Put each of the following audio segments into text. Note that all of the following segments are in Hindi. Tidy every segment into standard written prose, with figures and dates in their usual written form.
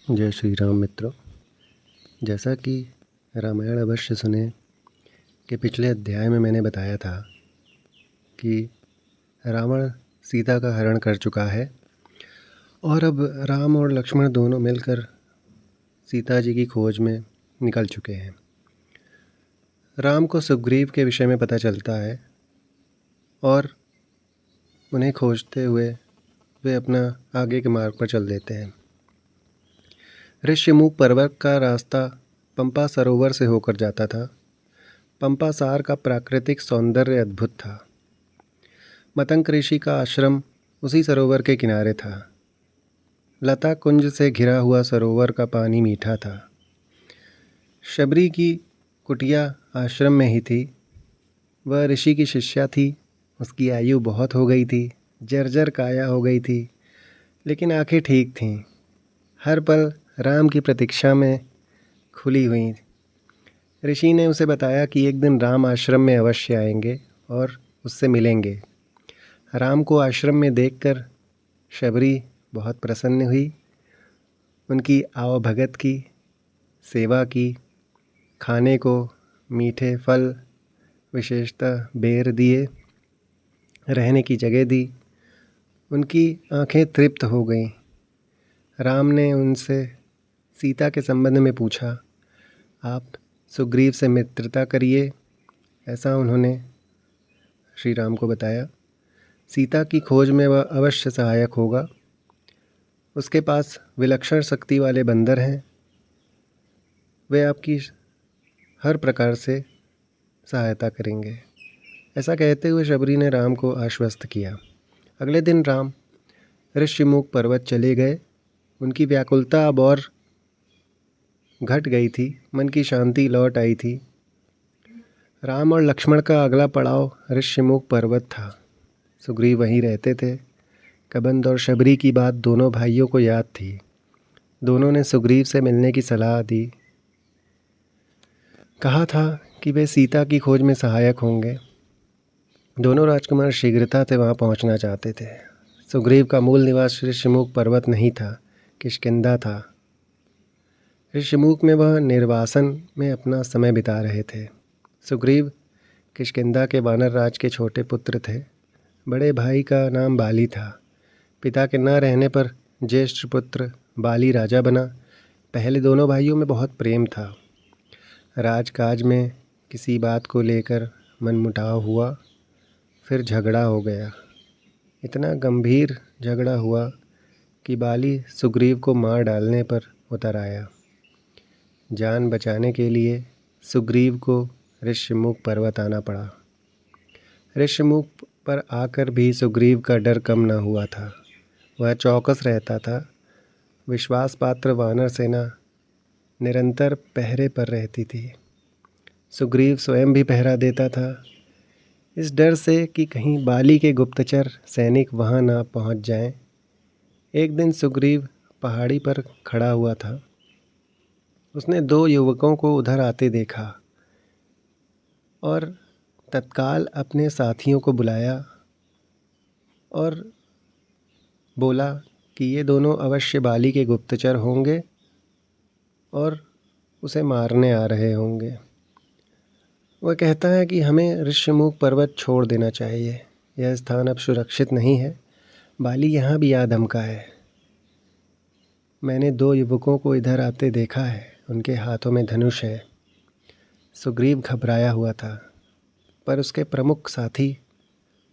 जय श्री राम मित्रों। जैसा कि रामायण अवश्य सुने कि पिछले अध्याय में मैंने बताया था कि रावण सीता का हरण कर चुका है और अब राम और लक्ष्मण दोनों मिलकर सीता जी की खोज में निकल चुके हैं। राम को सुग्रीव के विषय में पता चलता है और उन्हें खोजते हुए वे अपना आगे के मार्ग पर चल देते हैं। ऋष्यमुख पर्वत का रास्ता पंपा सरोवर से होकर जाता था। पंपा सार का प्राकृतिक सौंदर्य अद्भुत था। मतंग ऋषि का आश्रम उसी सरोवर के किनारे था। लता कुंज से घिरा हुआ सरोवर का पानी मीठा था। शबरी की कुटिया आश्रम में ही थी। वह ऋषि की शिष्या थी। उसकी आयु बहुत हो गई थी, जर्जर काया हो गई थी, लेकिन आंखें ठीक थीं। हर पल राम की प्रतीक्षा में खुली हुई। ऋषि ने उसे बताया कि एक दिन राम आश्रम में अवश्य आएंगे और उससे मिलेंगे। राम को आश्रम में देखकर शबरी बहुत प्रसन्न हुई। उनकी आवभगत की, सेवा की, खाने को मीठे फल, विशेषतः बेर दिए, रहने की जगह दी। उनकी आंखें तृप्त हो गईं। राम ने उनसे सीता के संबंध में पूछा। आप सुग्रीव से मित्रता करिए, ऐसा उन्होंने श्री राम को बताया। सीता की खोज में वह अवश्य सहायक होगा। उसके पास विलक्षण शक्ति वाले बंदर हैं। वे आपकी हर प्रकार से सहायता करेंगे। ऐसा कहते हुए शबरी ने राम को आश्वस्त किया। अगले दिन राम ऋष्यमुख पर्वत चले गए। उनकी व्याकुलता अब और घट गई थी। मन की शांति लौट आई थी। राम और लक्ष्मण का अगला पड़ाव ऋष्यमुख पर्वत था। सुग्रीव वहीं रहते थे। कबंध और शबरी की बात दोनों भाइयों को याद थी। दोनों ने सुग्रीव से मिलने की सलाह दी। कहा था कि वे सीता की खोज में सहायक होंगे। दोनों राजकुमार शीघ्रता से वहां पहुंचना चाहते थे। सुग्रीव का मूल निवास ऋष्यमुख पर्वत नहीं था, किष्किंधा था। ऋष्यमुख में वह निर्वासन में अपना समय बिता रहे थे। सुग्रीव किष्किंधा के वानर राज के छोटे पुत्र थे। बड़े भाई का नाम बाली था। पिता के न रहने पर ज्येष्ठ पुत्र बाली राजा बना। पहले दोनों भाइयों में बहुत प्रेम था। राजकाज में किसी बात को लेकर मनमुटाव हुआ, फिर झगड़ा हो गया। इतना गंभीर झगड़ा हुआ कि बाली सुग्रीव को मार डालने पर उतर आया। जान बचाने के लिए सुग्रीव को ऋष्यमुख पर्वत आना पड़ा। ऋष्यमुख पर आकर भी सुग्रीव का डर कम न हुआ था। वह चौकस रहता था। विश्वास पात्र वानर सेना निरंतर पहरे पर रहती थी। सुग्रीव स्वयं भी पहरा देता था, इस डर से कि कहीं बाली के गुप्तचर सैनिक वहां ना पहुंच जाएं। एक दिन सुग्रीव पहाड़ी पर खड़ा हुआ था। उसने दो युवकों को उधर आते देखा और तत्काल अपने साथियों को बुलाया और बोला कि ये दोनों अवश्य बाली के गुप्तचर होंगे और उसे मारने आ रहे होंगे। वह कहता है कि हमें ऋष्यमुख पर्वत छोड़ देना चाहिए। यह स्थान अब सुरक्षित नहीं है। बाली यहाँ भी आ धमका है। मैंने दो युवकों को इधर आते देखा है। उनके हाथों में धनुष है। सुग्रीव घबराया हुआ था, पर उसके प्रमुख साथी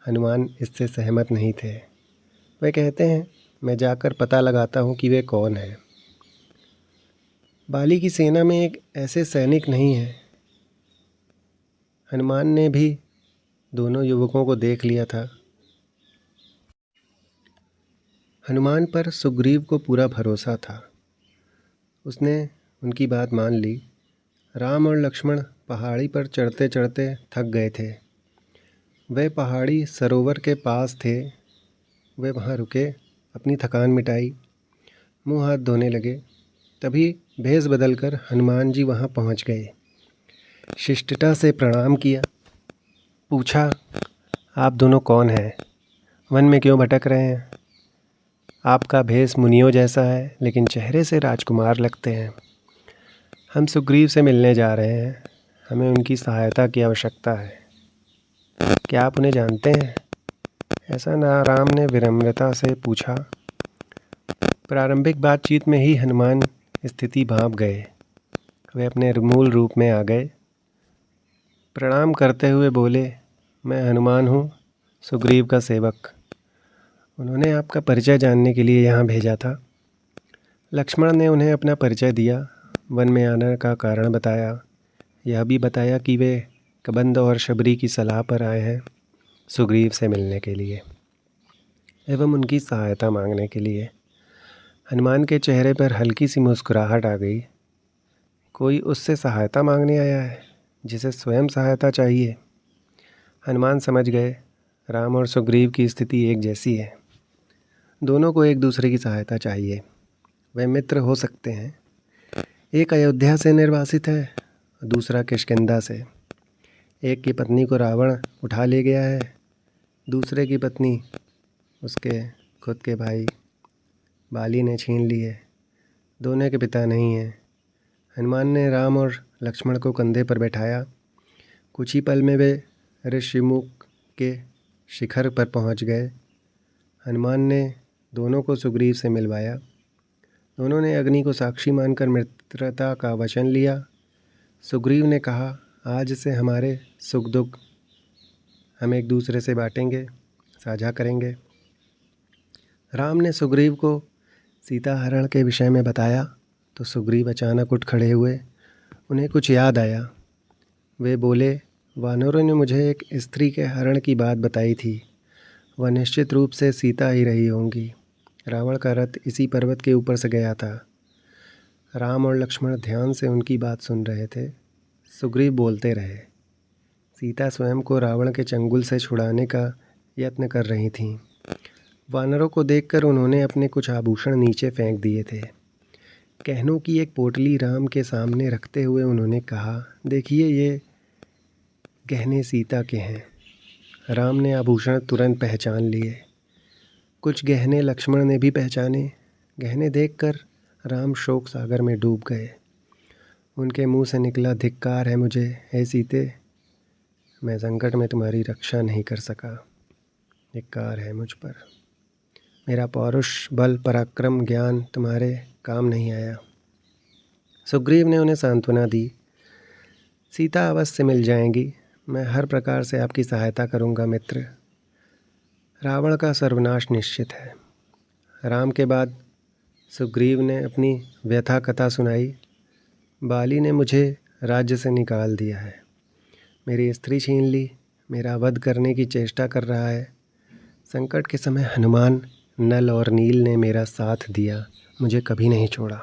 हनुमान इससे सहमत नहीं थे। वे कहते हैं, मैं जाकर पता लगाता हूँ कि वे कौन हैं। बाली की सेना में एक ऐसे सैनिक नहीं है। हनुमान ने भी दोनों युवकों को देख लिया था। हनुमान पर सुग्रीव को पूरा भरोसा था। उसने उनकी बात मान ली। राम और लक्ष्मण पहाड़ी पर चढ़ते चढ़ते थक गए थे। वे पहाड़ी सरोवर के पास थे। वे वहाँ रुके, अपनी थकान मिटाई, मुंह हाथ धोने लगे। तभी भेष बदलकर हनुमान जी वहाँ पहुँच गए। शिष्टता से प्रणाम किया। पूछा, आप दोनों कौन हैं? वन में क्यों भटक रहे हैं? आपका भेष मुनियों जैसा है, लेकिन चेहरे से राजकुमार लगते हैं। हम सुग्रीव से मिलने जा रहे हैं। हमें उनकी सहायता की आवश्यकता है। क्या आप उन्हें जानते हैं? ऐसा राम ने विनम्रता से पूछा। प्रारंभिक बातचीत में ही हनुमान स्थिति भांप गए। वे अपने मूल रूप में आ गए। प्रणाम करते हुए बोले, मैं हनुमान हूँ, सुग्रीव का सेवक। उन्होंने आपका परिचय जानने के लिए यहाँ भेजा था। लक्ष्मण ने उन्हें अपना परिचय दिया, वन में आने का कारण बताया। यह भी बताया कि वे कबंद और शबरी की सलाह पर आए हैं सुग्रीव से मिलने के लिए एवं उनकी सहायता मांगने के लिए। हनुमान के चेहरे पर हल्की सी मुस्कुराहट आ गई। कोई उससे सहायता मांगने आया है जिसे स्वयं सहायता चाहिए। हनुमान समझ गए, राम और सुग्रीव की स्थिति एक जैसी है। दोनों को एक दूसरे की सहायता चाहिए। वे मित्र हो सकते हैं। एक अयोध्या से निर्वासित है, दूसरा किष्किंधा से। एक की पत्नी को रावण उठा ले गया है, दूसरे की पत्नी उसके खुद के भाई बाली ने छीन ली है। दोनों के पिता नहीं हैं। हनुमान ने राम और लक्ष्मण को कंधे पर बैठाया। कुछ ही पल में वे ऋषिमुख के शिखर पर पहुंच गए। हनुमान ने दोनों को सुग्रीव से मिलवाया। दोनों ने अग्नि को साक्षी मानकर मित्रता का वचन लिया। सुग्रीव ने कहा, आज से हमारे सुख दुख हम एक दूसरे से बांटेंगे, साझा करेंगे। राम ने सुग्रीव को सीता हरण के विषय में बताया तो सुग्रीव अचानक उठ खड़े हुए। उन्हें कुछ याद आया। वे बोले, वानरों ने मुझे एक स्त्री के हरण की बात बताई थी। वह निश्चित रूप से सीता ही रही होंगी। रावण का रथ इसी पर्वत के ऊपर से गया था। राम और लक्ष्मण ध्यान से उनकी बात सुन रहे थे। सुग्रीव बोलते रहे। सीता स्वयं को रावण के चंगुल से छुड़ाने का यत्न कर रही थीं। वानरों को देखकर उन्होंने अपने कुछ आभूषण नीचे फेंक दिए थे। गहनों की एक पोटली राम के सामने रखते हुए उन्होंने कहा, देखिए ये गहने सीता के हैं। राम ने आभूषण तुरंत पहचान लिए। कुछ गहने लक्ष्मण ने भी पहचाने। गहने देखकर राम शोक सागर में डूब गए। उनके मुंह से निकला, धिक्कार है मुझे, हे सीते, मैं संकट में तुम्हारी रक्षा नहीं कर सका। धिक्कार है मुझ पर। मेरा पौरुष, बल, पराक्रम, ज्ञान तुम्हारे काम नहीं आया। सुग्रीव ने उन्हें सांत्वना दी। सीता अवश्य मिल जाएंगी। मैं हर प्रकार से आपकी सहायता करूंगा मित्र। रावण का सर्वनाश निश्चित है। राम के बाद सुग्रीव ने अपनी व्यथा कथा सुनाई। बाली ने मुझे राज्य से निकाल दिया है, मेरी स्त्री छीन ली, मेरा वध करने की चेष्टा कर रहा है। संकट के समय हनुमान, नल और नील ने मेरा साथ दिया, मुझे कभी नहीं छोड़ा।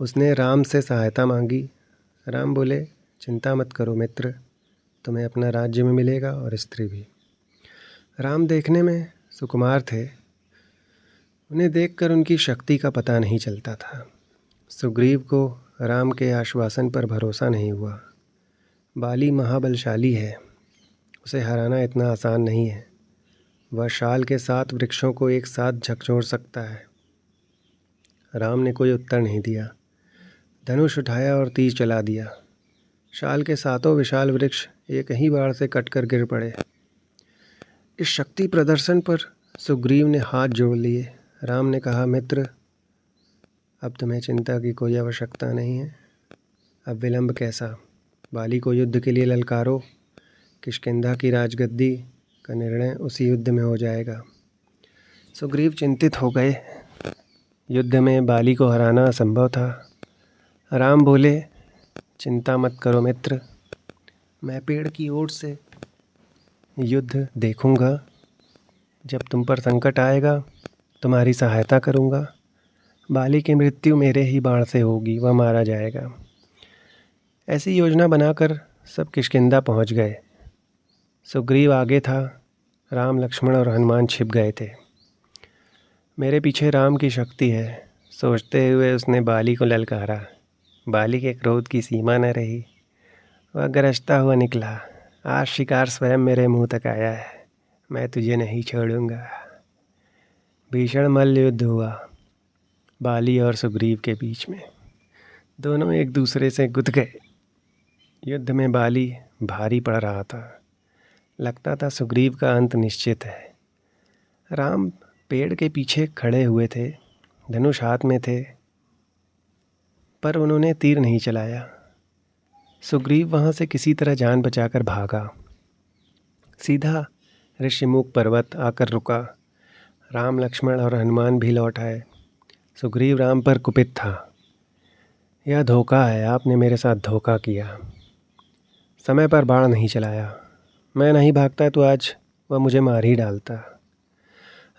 उसने राम से सहायता मांगी। राम बोले, चिंता मत करो मित्र, तुम्हें अपना राज्य में मिलेगा और स्त्री भी। राम देखने में सुकुमार थे। उन्हें देखकर उनकी शक्ति का पता नहीं चलता था। सुग्रीव को राम के आश्वासन पर भरोसा नहीं हुआ। बाली महाबलशाली है, उसे हराना इतना आसान नहीं है। वह शाल के 7 वृक्षों को एक साथ झकझोर सकता है। राम ने कोई उत्तर नहीं दिया। धनुष उठाया और तीर चला दिया। शाल के 7 विशाल वृक्ष एक ही बार से कटकर गिर पड़े। इस शक्ति प्रदर्शन पर सुग्रीव ने हाथ जोड़ लिए। राम ने कहा, मित्र, अब तुम्हें चिंता की कोई आवश्यकता नहीं है। अब विलंब कैसा? बाली को युद्ध के लिए ललकारो। किष्किंधा की राजगद्दी का निर्णय उसी युद्ध में हो जाएगा। सुग्रीव चिंतित हो गए। युद्ध में बाली को हराना असंभव था। राम बोले, चिंता मत करो मित्र, मैं पेड़ की ओट से युद्ध देखूंगा। जब तुम पर संकट आएगा तुम्हारी सहायता करूंगा। बाली की मृत्यु मेरे ही बाण से होगी, वह मारा जाएगा। ऐसी योजना बनाकर सब किष्किंधा पहुंच गए। सुग्रीव आगे था, राम, लक्ष्मण और हनुमान छिप गए थे। मेरे पीछे राम की शक्ति है, सोचते हुए उसने बाली को ललकारा। बाली के क्रोध की सीमा न रही। वह गरजता हुआ निकला, आज शिकार स्वयं मेरे मुंह तक आया है, मैं तुझे नहीं छोड़ूंगा। भीषण मल्ल युद्ध हुआ बाली और सुग्रीव के बीच में। दोनों एक दूसरे से गुथ गए। युद्ध में बाली भारी पड़ रहा था। लगता था सुग्रीव का अंत निश्चित है। राम पेड़ के पीछे खड़े हुए थे, धनुष हाथ में थे, पर उन्होंने तीर नहीं चलाया। सुग्रीव वहाँ से किसी तरह जान बचाकर भागा। सीधा ऋषिमुख पर्वत आकर रुका। राम, लक्ष्मण और हनुमान भी लौट आए। सुग्रीव राम पर कुपित था। यह धोखा है, आपने मेरे साथ धोखा किया। समय पर बाण नहीं चलाया। मैं नहीं भागता तो आज वह मुझे मार ही डालता।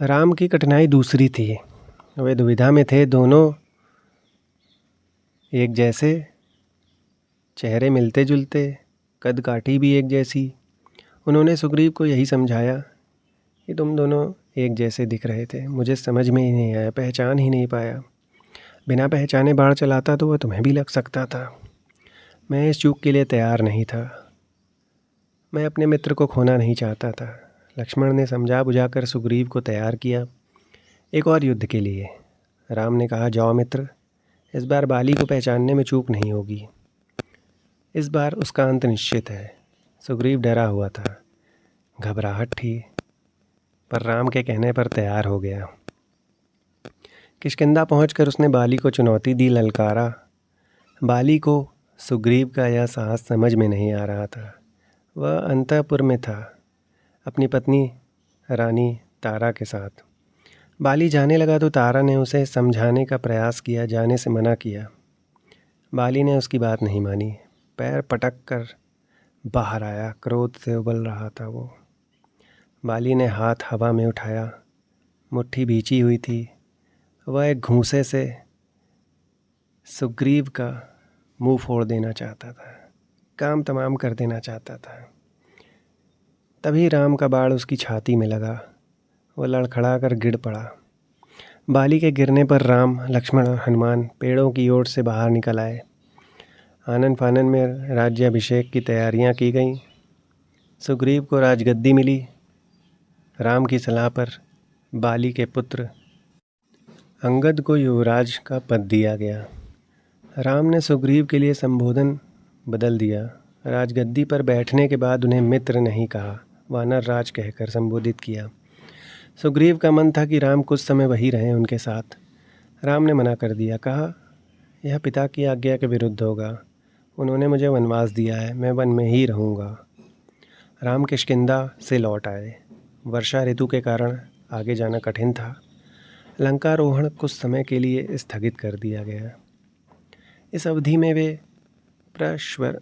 राम की कठिनाई दूसरी थी। वे दुविधा में थे। दोनों एक जैसे, चेहरे मिलते जुलते, कद काठी भी एक जैसी। उन्होंने सुग्रीव को यही समझाया कि तुम दोनों एक जैसे दिख रहे थे। मुझे समझ में ही नहीं आया, पहचान ही नहीं पाया। बिना पहचाने बाण चलाता तो वह तुम्हें भी लग सकता था। मैं इस चूक के लिए तैयार नहीं था। मैं अपने मित्र को खोना नहीं चाहता था। लक्ष्मण ने समझा बुझाकर सुग्रीव को तैयार किया एक और युद्ध के लिए। राम ने कहा, जाओ मित्र, इस बार बाली को पहचानने में चूक नहीं होगी। इस बार उसका अंत निश्चित है। सुग्रीव डरा हुआ था, घबराहट थी, पर राम के कहने पर तैयार हो गया। किष्किंधा पहुंचकर उसने बाली को चुनौती दी, ललकारा। बाली को सुग्रीव का यह साहस समझ में नहीं आ रहा था। वह अंतःपुर में था, अपनी पत्नी रानी तारा के साथ। बाली जाने लगा तो तारा ने उसे समझाने का प्रयास किया, जाने से मना किया। बाली ने उसकी बात नहीं मानी। पैर पटक कर बाहर आया। क्रोध से उबल रहा था वो। बाली ने हाथ हवा में उठाया, मुट्ठी भींची हुई थी। वह एक घूंसे से सुग्रीव का मुंह फोड़ देना चाहता था, काम तमाम कर देना चाहता था। तभी राम का बाण उसकी छाती में लगा। वह लड़खड़ा कर गिर पड़ा। बाली के गिरने पर राम, लक्ष्मण और हनुमान पेड़ों की ओर से बाहर निकल आए। आनन फानन में राज्याभिषेक की तैयारियां की गईं। सुग्रीव को राजगद्दी मिली। राम की सलाह पर बाली के पुत्र अंगद को युवराज का पद दिया गया। राम ने सुग्रीव के लिए संबोधन बदल दिया। राजगद्दी पर बैठने के बाद उन्हें मित्र नहीं कहा, वानर राज कहकर संबोधित किया। सुग्रीव का मन था कि राम कुछ समय वही रहें उनके साथ। राम ने मना कर दिया, कहा, यह पिता की आज्ञा के विरुद्ध होगा। उन्होंने मुझे वनवास दिया है, मैं वन में ही रहूँगा। राम किष्किंधा से लौट आए। वर्षा ऋतु के कारण आगे जाना कठिन था। लंकारोहण कुछ समय के लिए स्थगित कर दिया गया। इस अवधि में वे प्रश्वर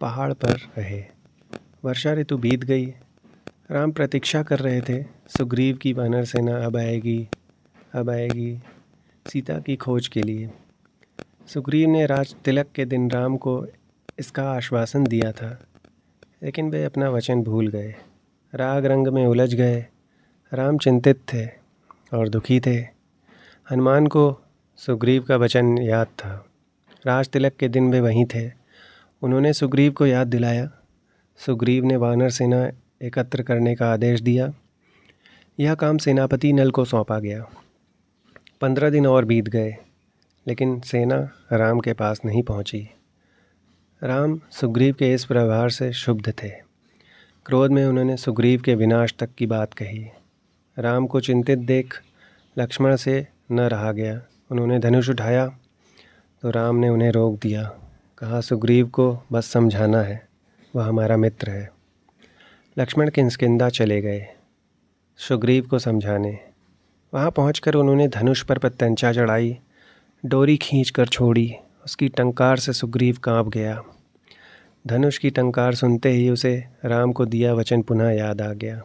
पहाड़ पर रहे। वर्षा ऋतु बीत गई। राम प्रतीक्षा कर रहे थे, सुग्रीव की वानर सेना अब आएगी, अब आएगी, सीता की खोज के लिए। सुग्रीव ने राज तिलक के दिन राम को इसका आश्वासन दिया था, लेकिन वे अपना वचन भूल गए। राग रंग में उलझ गए। राम चिंतित थे और दुखी थे। हनुमान को सुग्रीव का वचन याद था। राज तिलक के दिन वे वहीं थे। उन्होंने सुग्रीव को याद दिलाया। सुग्रीव ने वानर सेना एकत्र करने का आदेश दिया। यह काम सेनापति नल को सौंपा गया। 15 दिन और बीत गए, लेकिन सेना राम के पास नहीं पहुंची। राम सुग्रीव के इस व्यवहार से क्षुब्ध थे। क्रोध में उन्होंने सुग्रीव के विनाश तक की बात कही। राम को चिंतित देख लक्ष्मण से न रहा गया। उन्होंने धनुष उठाया तो राम ने उन्हें रोक दिया। कहा, सुग्रीव को बस समझाना है, वह हमारा मित्र है। लक्ष्मण किष्किंधा चले गए सुग्रीव को समझाने। वहाँ पहुंचकर उन्होंने धनुष पर प्रत्यंचा चढ़ाई, डोरी खींचकर छोड़ी। उसकी टंकार से सुग्रीव कांप गया। धनुष की टंकार सुनते ही उसे राम को दिया वचन पुनः याद आ गया।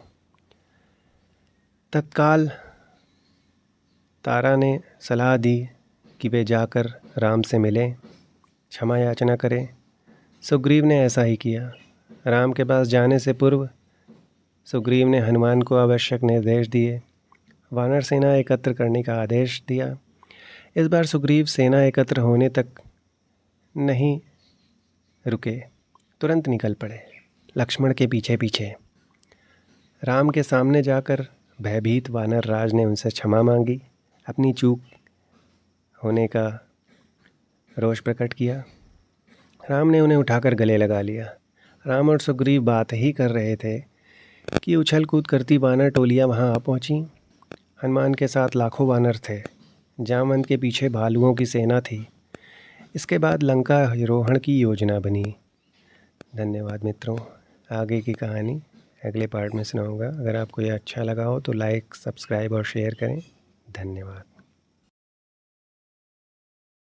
तत्काल तारा ने सलाह दी कि वे जाकर राम से मिलें, क्षमा याचना करें। सुग्रीव ने ऐसा ही किया। राम के पास जाने से पूर्व सुग्रीव ने हनुमान को आवश्यक निर्देश दिए, वानर सेना एकत्र करने का आदेश दिया। इस बार सुग्रीव सेना एकत्र होने तक नहीं रुके, तुरंत निकल पड़े लक्ष्मण के पीछे पीछे। राम के सामने जाकर भयभीत वानर राज ने उनसे क्षमा मांगी, अपनी चूक होने का रोष प्रकट किया। राम ने उन्हें उठाकर गले लगा लिया। राम और सुग्रीव बात ही कर रहे थे कि उछल कूद करती वानर टोलियाँ वहाँ आ पहुँची। हनुमान के साथ लाखों वानर थे। जामवंत के पीछे भालुओं की सेना थी। इसके बाद लंका रोहण की योजना बनी। धन्यवाद मित्रों। आगे की कहानी अगले पार्ट में सुनाऊंगा। अगर आपको यह अच्छा लगा हो तो लाइक, सब्सक्राइब और शेयर करें। धन्यवाद।